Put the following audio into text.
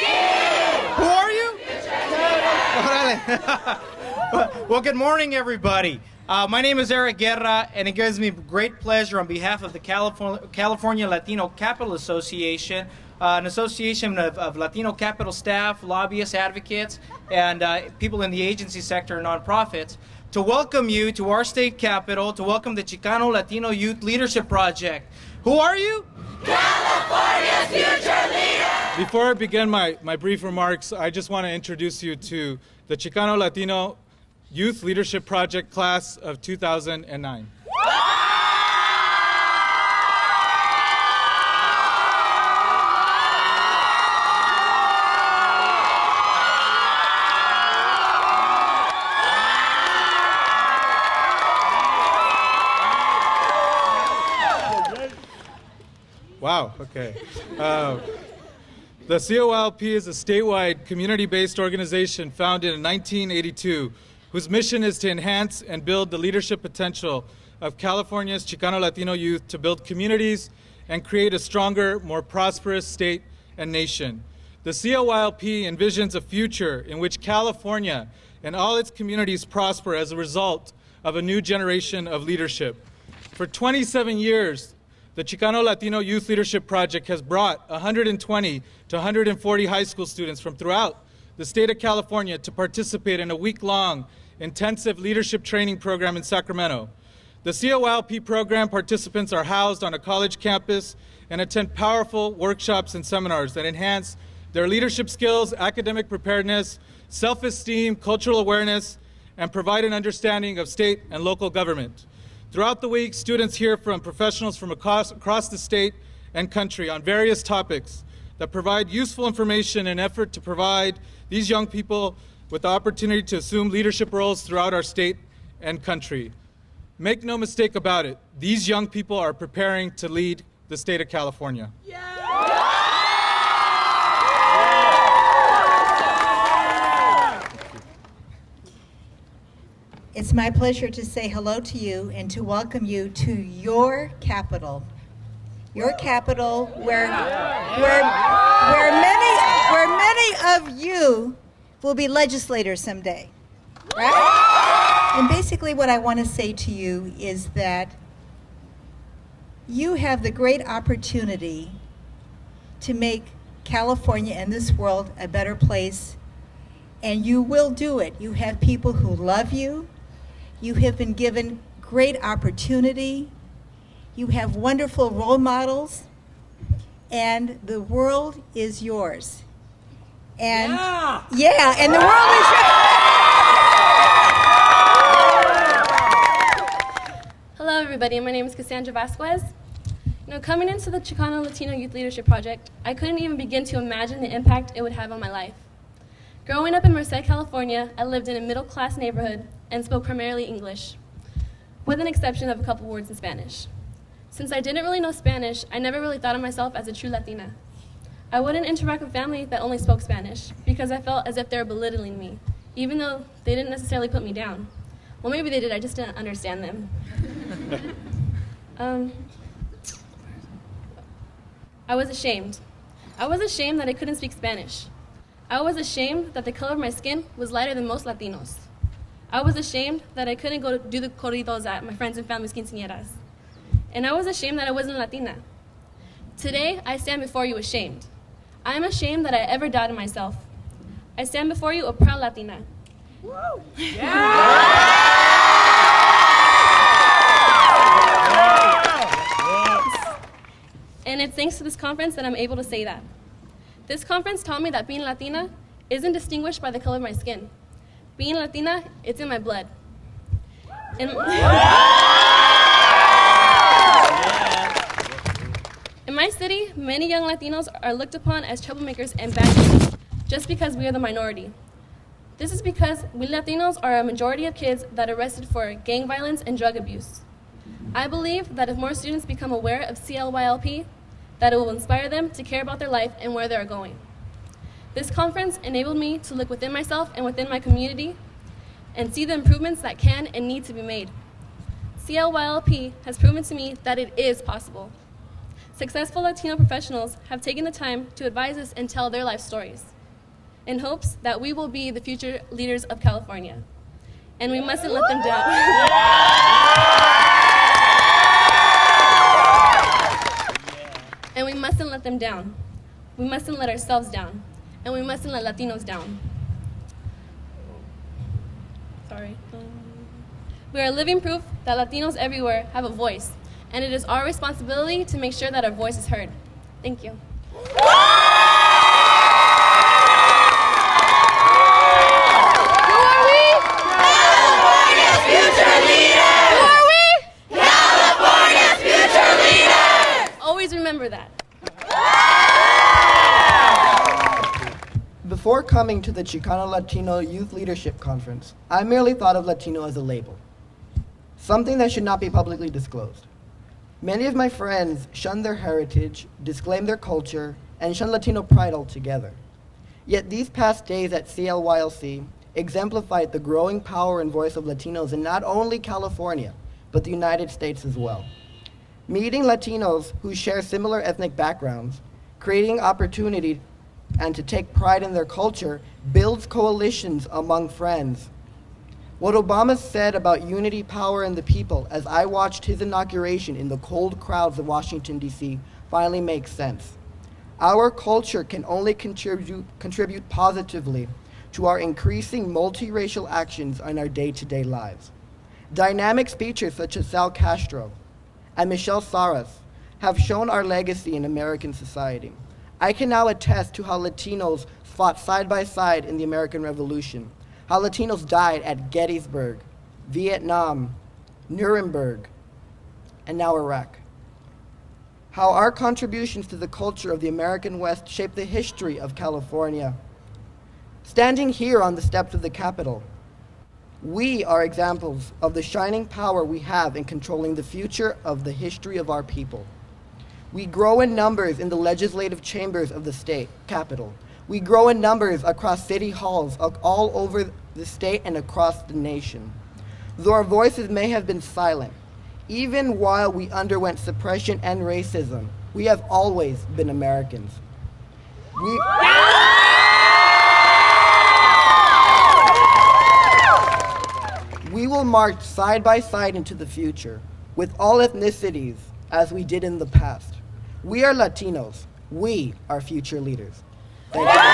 Who are you? Well, good morning, everybody. My name is Eric Guerra, and it gives me great pleasure on behalf of the California Latino Capital Association, an association of Latino capital staff, lobbyists, advocates, and people in the agency sector and nonprofits, to welcome you to our state capitol, to welcome the Chicano Latino Youth Leadership Project. Who are you? California's future leader! Before I begin my brief remarks, I just want to introduce you to the Chicano Latino Youth Leadership Project class of 2009. Wow, okay. The CLYP is a statewide community-based organization founded in 1982 whose mission is to enhance and build the leadership potential of California's Chicano Latino youth to build communities and create a stronger, more prosperous state and nation. The CLYP envisions a future in which California and all its communities prosper as a result of a new generation of leadership. For 27 years, the Chicano Latino Youth Leadership Project has brought 120 to 140 high school students from throughout the state of California to participate in a week-long intensive leadership training program in Sacramento. The CLYP program participants are housed on a college campus and attend powerful workshops and seminars that enhance their leadership skills, academic preparedness, self-esteem, cultural awareness, and provide an understanding of state and local government. Throughout the week, students hear from professionals from across the state and country on various topics that provide useful information in an effort to provide these young people with the opportunity to assume leadership roles throughout our state and country. Make no mistake about it, these young people are preparing to lead the state of California. It's my pleasure to say hello to you and to welcome you to your capital. Your capital where many of you will be legislators someday, right? And basically what I want to say to you is that you have the great opportunity to make California and this world a better place, and you will do it. You have people who love you. You have been given great opportunity. You have wonderful role models, and the world is yours. And and the world is yours. Hello, everybody. My name is Cassandra Vasquez. Coming into the Chicano Latino Youth Leadership Project, I couldn't even begin to imagine the impact it would have on my life. Growing up in Merced, California, I lived in a middle-class neighborhood and spoke primarily English, with an exception of a couple words in Spanish. Since I didn't really know Spanish, I never really thought of myself as a true Latina. I wouldn't interact with family that only spoke Spanish because I felt as if they were belittling me, even though they didn't necessarily put me down. Well, maybe they did, I just didn't understand them. I was ashamed. I was ashamed that I couldn't speak Spanish. I was ashamed that the color of my skin was lighter than most Latinos. I was ashamed that I couldn't go do the corridos at my friends and family's quinceañeras. And I was ashamed that I wasn't Latina. Today, I stand before you ashamed. I am ashamed that I ever doubted myself. I stand before you a proud Latina. Woo! And it's thanks to this conference that I'm able to say that. This conference taught me that being Latina isn't distinguished by the color of my skin. Being Latina, it's in my blood. In my city, many young Latinos are looked upon as troublemakers and bad kids just because we are the minority. This is because we Latinos are a majority of kids that are arrested for gang violence and drug abuse. I believe that if more students become aware of CLYLP, that it will inspire them to care about their life and where they are going. This conference enabled me to look within myself and within my community and see the improvements that can and need to be made. CLYLP has proven to me that it is possible. Successful Latino professionals have taken the time to advise us and tell their life stories in hopes that we will be the future leaders of California. And we mustn't let them down. And we mustn't let them down. We mustn't let ourselves down. And we mustn't let Latinos down. Sorry. We are living proof that Latinos everywhere have a voice, and it is our responsibility to make sure that our voice is heard. Thank you. Who are we? California's future leaders! Who are we? California's future leaders! Always remember that. Before coming to the Chicano Latino Youth Leadership Conference, I merely thought of Latino as a label, something that should not be publicly disclosed. Many of my friends shun their heritage, disclaim their culture, and shun Latino pride altogether. Yet these past days at CLYLC exemplified the growing power and voice of Latinos in not only California, but the United States as well. Meeting Latinos who share similar ethnic backgrounds, creating opportunity and to take pride in their culture builds coalitions among friends. What Obama said about unity, power, and the people as I watched his inauguration in the cold crowds of Washington, D.C. finally makes sense. Our culture can only contribute positively to our increasing multiracial actions in our day-to-day lives. Dynamic speakers such as Sal Castro and Michelle Saras have shown our legacy in American society. I can now attest to how Latinos fought side by side in the American Revolution, how Latinos died at Gettysburg, Vietnam, Nuremberg, and now Iraq. How our contributions to the culture of the American West shaped the history of California. Standing here on the steps of the Capitol, we are examples of the shining power we have in controlling the future of the history of our people. We grow in numbers in the legislative chambers of the state capitol. We grow in numbers across city halls all over the state and across the nation. Though our voices may have been silent, even while we underwent suppression and racism, we have always been Americans. We will march side by side into the future with all ethnicities as we did in the past. We are Latinos. We are future leaders. Thank you.